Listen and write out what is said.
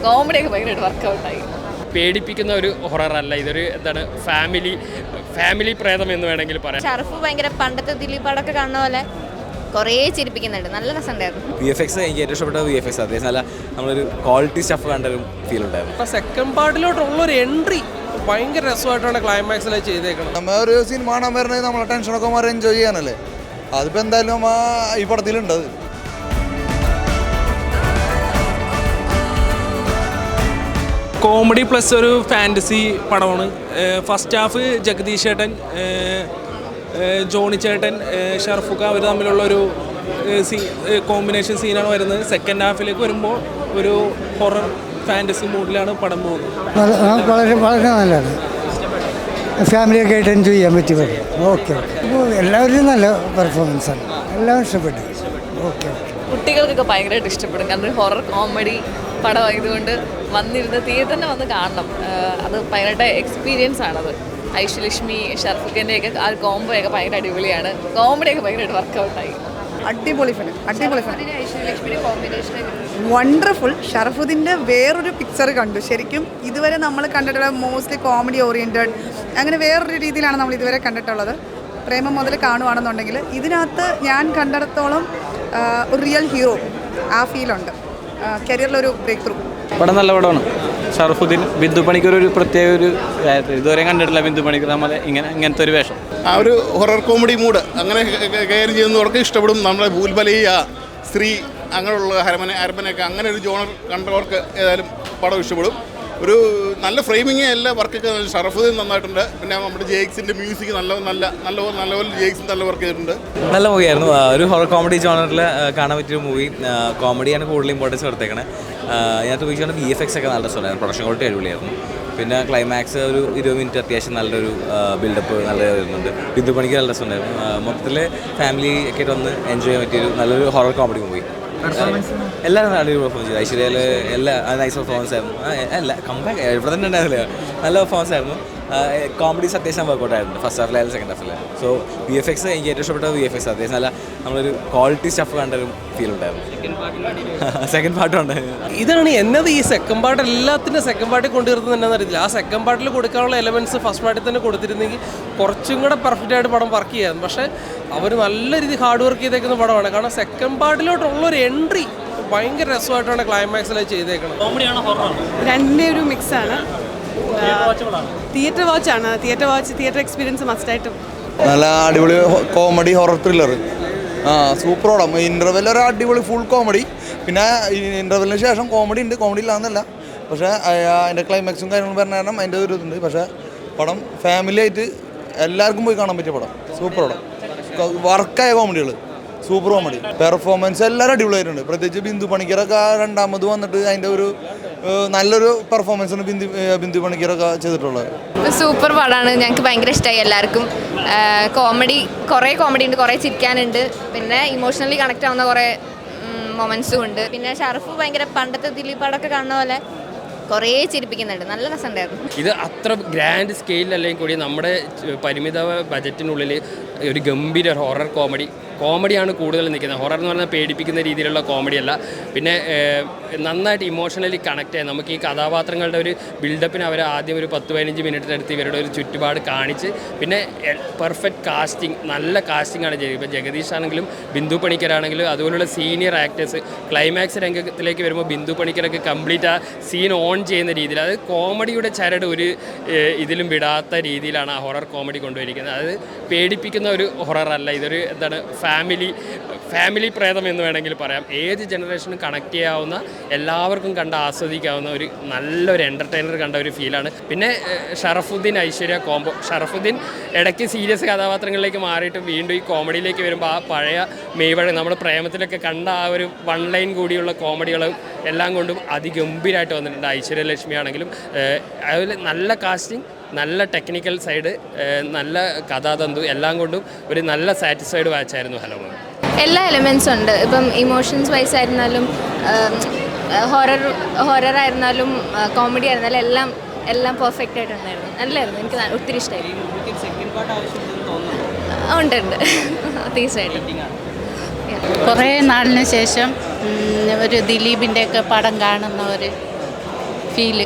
കോമഡിയൊക്കെ ഭയങ്കരമായിട്ട് വർക്കൗട്ടായി. പേടിപ്പിക്കുന്ന ഒരു ഹൊററല്ല, ഇതൊരു എന്താണ് ഫാമിലി പ്രേതം എന്ന് വേണമെങ്കിൽ പറയാം. ഷർഫ് ഭയങ്കര പണ്ടത്തെ ദിലീപ് പടമൊക്കെ കാണുന്ന പോലെ കുറേ ചിരിപ്പിക്കുന്നുണ്ട്. നല്ല രസമുണ്ടായിരുന്നു. VFX എനിക്ക് ഏറ്റവും ഇഷ്ടപ്പെട്ട VFX. അത്യാവശ്യം നല്ല നമ്മളൊരു ക്വാളിറ്റി സ്റ്റഫ് കണ്ടൊരു ഫീൽ ഉണ്ടായിരുന്നു. അപ്പോൾ സെക്കൻഡ് പാർട്ടിലോട്ടുള്ളൊരു എൻട്രി ഭയങ്കര രസമായിട്ടാണ് ക്ലൈമാക്സിൽ ചെയ്തേക്കുന്നത്. നമ്മൾ ഒരു സിനിമ കാണാൻ വരുന്നത് നമ്മളെ ടെൻഷനൊക്കെ മാറി എൻജോയ് ചെയ്യാനല്ലേ. അതിപ്പോൾ എന്തായാലും ഈ പടത്തിലുണ്ട്. കോമഡി പ്ലസ് ഒരു ഫാൻറ്റസി പടമാണ്. ഫസ്റ്റ് ഹാഫ് ജഗദീഷ് ചേട്ടൻ, ജോണി ചേട്ടൻ, ഷർഫുക്ക അവർ തമ്മിലുള്ളൊരു കോമ്പിനേഷൻ സീനാണ് വരുന്നത്. സെക്കൻഡ് ഹാഫിലേക്ക് വരുമ്പോൾ ഒരു ഹൊറർ ഫാൻറ്റസി മൂഡിലാണ് പടം പോകുന്നത്. വളരെ വളരെ നല്ലതാണ്. ഫാമിലിയൊക്കെ ആയിട്ട് എൻജോയ് ചെയ്യാൻ പറ്റി പറ്റും. ഓക്കെ, എല്ലാവരും നല്ല പെർഫോമൻസാണ്, എല്ലാം ഇഷ്ടപ്പെട്ടു. ഓക്കെ, കുട്ടികൾക്കൊക്കെ ഭയങ്കരമായിട്ട് ഇഷ്ടപ്പെടും. കാരണം ഒരു ഹൊറർ കോമഡി പടമായതുകൊണ്ട് വന്നിരുന്ന് തിയേറ്ററിൽ വന്ന് കാണണം. അത് ഭയങ്കരമായിട്ട് എക്സ്പീരിയൻസ് ആണത്. ഐശ്വലക്ഷ്മി ഷർഫുഖിൻ്റെയൊക്കെ ആ കോംബോയൊക്കെ ഭയങ്കര അടിപൊളിയാണ്. കോമഡിയൊക്കെ ഭയങ്കരമായിട്ട് വർക്കൗട്ടായി. അടിപൊളി ഫിലിം, അടിപൊളി ഫിലിം, ഐശ്വലക്ഷ്മിയുടെ കോമ്പിനേഷൻ വണ്ടർഫുൾ. ഷറഫുദ്ദീൻ്റെ വേറൊരു പിക്ചർ കണ്ടു. ശരിക്കും ഇതുവരെ നമ്മൾ കണ്ടിട്ടുള്ള മോസ്റ്റ്ലി കോമഡി ഓറിയൻറ്റഡ് അങ്ങനെ വേറൊരു രീതിയിലാണ് നമ്മൾ ഇതുവരെ കണ്ടിട്ടുള്ളത്. പ്രേമം മുതൽ കാണുവാണെന്നുണ്ടെങ്കിൽ ഇതിനകത്ത് ഞാൻ കണ്ടിടത്തോളം ഒരു റിയൽ ഹീറോ ആ ഫീലുണ്ട്. കരിയറിലൊരു ബ്രേക്ക് ത്രൂ. പടം നല്ല പടമാണ്. ഷറഫുദ്ദീൻ, ബിന്ദു പണിക്കർ ഒരു പ്രത്യേക ഒരു ഇതുവരെ കണ്ടിട്ടില്ല. ബിന്ദു പണിക്കർ നമ്മളെ ഇങ്ങനത്തെ ഒരു വേഷം, ആ ഒരു ഹൊറർ കോമഡി മൂഡ് അങ്ങനെ കെയർ ചെയ്യുന്നവർക്ക് ഇഷ്ടപ്പെടും. നമ്മളെ ഭൂൽബലിയ, സ്ത്രീ, അങ്ങനെയുള്ള അരമനയൊക്കെ അങ്ങനെ ഒരു ജോണർ കണ്ടവർക്ക് ഏതായാലും പടം ഇഷ്ടപ്പെടും. ഒരു നല്ല ഫ്രെയിമിങ്, എല്ലാ വർക്കൊക്കെ ഷറഫുദ്ദീൻ നന്നായിട്ടുണ്ട്. പിന്നെ നമ്മുടെ ജെയ്ക്സിൻ്റെ മ്യൂസിക് നല്ലപോലെ ജെയ്ക്സ് നല്ല വർക്ക് ചെയ്തിട്ടുണ്ട്. നല്ല മൂവിയായിരുന്നു. ഒരു ഹൊറർ കോമഡി ജോണറിൽ കാണാൻ പറ്റിയൊരു മൂവി. കോമഡിയാണ് കൂടുതൽ ഇമ്പോർട്ടൻസ് കൊടുത്തേക്കണേ. ഇതിനകത്ത് ഉപയോഗിച്ചുകൊണ്ട് VFX ഒക്കെ നല്ല രസമായിരുന്നു. പ്രൊഡക്ഷൻ ക്വാളിറ്റി അടിപൊളിയായിരുന്നു. പിന്നെ ക്ലൈമാക്സ് ഒരു 20 മിനിറ്റ് അത്യാവശ്യം നല്ലൊരു ബിൽഡപ്പ് നല്ല വരുന്നുണ്ട്. ബിന്ദു പണിക്ക് നല്ല രസമുണ്ടായിരുന്നു. മൊത്തത്തിൽ ഫാമിലി ഒക്കെ ആയിട്ട് വന്ന് എൻജോയ് ചെയ്യാൻ പറ്റിയൊരു നല്ലൊരു ഹൊറർ കോമഡി മൂവി. എല്ലാവരും നല്ലൊരു പെർഫോമൻസ് ചെയ്തു. ഐശ്വര്യയിൽ എല്ലാ നൈസ് പെർഫോമൻസ് ആയിരുന്നു. അല്ല കമ്പാക്ക് ഇവിടെ തന്നെ ഉണ്ടായിരുന്നില്ല, നല്ല പെർഫോമൻസ് ആയിരുന്നു. കോമഡീസ് അത്യാവശ്യം വർക്കൗട്ട് ആയിരുന്നു ഫസ്റ്റ് ഹാഫിലായാലും സെക്കൻഡ് ഹാഫിൽ. സോ VFX എനിക്ക് ഏറ്റവും ഇഷ്ടപ്പെട്ട VFX. അത്യാവശ്യം നല്ല നമ്മളൊരു ക്വാളിറ്റി സ്റ്റഫ് കണ്ടൊരു ഫീൽ ഉണ്ടായിരുന്നു. സെക്കൻഡ് പാർട്ടുണ്ട്. ഇതാണ് എന്നത് ഈ സെക്കൻഡ് പാർട്ട് എല്ലാത്തിൻ്റെ സെക്കൻഡ് പാർട്ടിൽ കൊണ്ടുവരുന്നത് എന്നാന്ന് അറിയത്തില്ല. ആ സെക്കൻഡ് പാർട്ടിൽ കൊടുക്കാനുള്ള എലമെൻറ്റ്സ് ഫസ്റ്റ് പാർട്ടിൽ തന്നെ കൊടുത്തിരുന്നെങ്കിൽ കുറച്ചും കൂടെ പെർഫെക്റ്റ് ആയിട്ട് പടം വർക്ക് ചെയ്യായിരുന്നു. പക്ഷേ അവർ നല്ല രീതിയിൽ ഹാർഡ് വർക്ക് ചെയ്തേക്കുന്ന പടമാണ്. കാരണം സെക്കൻഡ് പാർട്ടിലോട്ടുള്ളൊരു എൻട്രി ഭയങ്കര രസമായിട്ടാണ് ക്ലൈമാക്സിൽ ചെയ്തേക്കുന്നത്. രണ്ടിൻ്റെ ഒരു മിക്സാണ്. തിയേറ്റർ വാച്ചാണ്. തിയേറ്റർ എക്സ്പീരിയൻസ് മസ്റ്റായിട്ടും. നല്ല അടിപൊളി കോമഡി ഹൊറർ ത്രില്ലർ. സൂപ്പർ പടം. ഇൻ്റർവെൽ ഒരു അടിപൊളി ഫുൾ കോമഡി. പിന്നെ ഇൻ്റർവെല്ലിന് ശേഷം കോമഡി ഉണ്ട്, കോമഡി ഇല്ലാന്നല്ല. പക്ഷേ അതിൻ്റെ ക്ലൈമാക്സും കാര്യങ്ങളും പറഞ്ഞ കാരണം അതിൻ്റെ ഒരു ഇതുണ്ട്. പക്ഷേ പടം ഫാമിലി ആയിട്ട് എല്ലാവർക്കും പോയി കാണാൻ പറ്റിയ പടം. സൂപ്പർ പടം. വർക്കായ കോമഡികൾ, സൂപ്പർ കോമഡി. പെർഫോമൻസ് എല്ലാവരും അടിപൊളിയായിട്ടുണ്ട്. പ്രത്യേകിച്ച് ബിന്ദു പണിക്കരൊക്കെ രണ്ടാമത് വന്നിട്ട് അതിൻ്റെ ഒരു നല്ലൊരു പെർഫോമൻസാണ് ബിന്ദു പണിക്കരൊക്കെ ചെയ്തിട്ടുള്ളത്. സൂപ്പർ പടമാണ്. ഞങ്ങൾക്ക് ഭയങ്കര ഇഷ്ടമായി എല്ലാവർക്കും. കുറേ കോമഡി ഉണ്ട്, കുറേ ചിരിക്കാനുണ്ട്. പിന്നെ ഇമോഷണലി കണക്റ്റ് ആവുന്ന കുറേ മൊമെൻറ്റ്സും ഉണ്ട്. പിന്നെ ഷർഫ് ഭയങ്കര പണ്ടത്തെ ദിലീപ് പടമൊക്കെ കാണുന്ന പോലെ കുറേ ചിരിപ്പിക്കുന്നുണ്ട്. നല്ല രസമുണ്ടായിരുന്നു. ഇത് അത്ര ഗ്രാൻഡ് സ്കെയിലല്ലെങ്കിൽ കൂടി നമ്മുടെ പരിമിത ബജറ്റിനുള്ളിൽ ഒരു ഗംഭീര ഹൊറർ കോമഡിയാണ് കൂടുതൽ നിൽക്കുന്നത്. ഹൊറർ എന്ന് പറഞ്ഞാൽ പേടിപ്പിക്കുന്ന രീതിയിലുള്ള കോമഡിയല്ല. പിന്നെ നന്നായിട്ട് ഇമോഷണലി കണക്ട് ചെയ്യാൻ നമുക്ക് ഈ കഥാപാത്രങ്ങളുടെ ഒരു ബിൽഡപ്പിന് അവർ ആദ്യം ഒരു 10-15 മിനിറ്റിനടുത്ത് ഇവരുടെ ഒരു ചുറ്റുപാട് കാണിച്ച് പിന്നെ പെർഫെക്റ്റ് കാസ്റ്റിംഗ്, നല്ല കാസ്റ്റിംഗാണ് ചെയ്തത്. ഇപ്പോൾ ജഗദീഷ് ആണെങ്കിലും ബിന്ദു പണിക്കരാണെങ്കിലും അതുപോലുള്ള സീനിയർ ആക്ടേഴ്സ് ക്ലൈമാക്സ് രംഗത്തിലേക്ക് വരുമ്പോൾ ബിന്ദു പണിക്കരൊക്കെ കംപ്ലീറ്റ് ആ സീൻ ഓൺ ചെയ്യുന്ന രീതിയിൽ, അത് കോമഡിയുടെ ചരട് ഒരു ഇതിലും വിടാത്ത രീതിയിലാണ് ആ ഹൊറർ കോമഡി കൊണ്ടുവരിക്കുന്നത്. അത് പേടിപ്പിക്കുന്ന ഒരു ഹൊററല്ല, ഇതൊരു എന്താണ് ഫാമിലി പ്രേതം എന്ന് വേണമെങ്കിൽ പറയാം. ഏത് ജനറേഷനും കണക്ട് ചെയ്യാവുന്ന, എല്ലാവർക്കും കണ്ട് ആസ്വദിക്കാവുന്ന ഒരു നല്ലൊരു എൻ്റർടൈനർ കണ്ട ഒരു ഫീലാണ്. പിന്നെ ഷറഫുദ്ദീൻ ഐശ്വര്യ കോംബോ. ഷറഫുദ്ദീൻ ഇടയ്ക്ക് സീരിയസ് കഥാപാത്രങ്ങളിലേക്ക് മാറിയിട്ട് വീണ്ടും ഈ കോമഡിയിലേക്ക് വരുമ്പോൾ ആ പഴയ മെയ്വഴ നമ്മൾ പ്രേമത്തിലൊക്കെ കണ്ട ആ ഒരു വൺ ലൈൻ കൂടിയുള്ള കോമഡികളും എല്ലാം കൊണ്ടും അതിഗംഭീരമായിട്ട് വന്നിട്ടുണ്ട്. ഐശ്വര്യലക്ഷ്മി ആണെങ്കിലും അതുപോലെ നല്ല കാസ്റ്റിംഗ്, നല്ല ടെക്നിക്കൽ സൈഡ്, നല്ല കഥാതന്തു, എല്ലാം കൊണ്ടും ഒരു നല്ല സാറ്റിസ്ഫൈഡ് വാച്ചായിരുന്നു ഹലോ മൂവി. എല്ലാ എലമെൻസും ഉണ്ട്. ഇപ്പം ഇമോഷൻസ് വൈസ് ആയിരുന്നാലും ഹൊറർ ആയിരുന്നാലും കോമഡി ആയിരുന്നാലും എല്ലാം പെർഫെക്റ്റ് ആയിട്ടുണ്ടായിരുന്നു. നല്ലായിരുന്നു. എനിക്ക് ഒത്തിരി ഇഷ്ടമായിരുന്നു. ഉണ്ട് തീർച്ചയായിട്ടും. കുറേ നാളിന് ശേഷം ഒരു ദിലീപിൻ്റെയൊക്കെ പടം കാണുന്ന ഒരു ഫീല്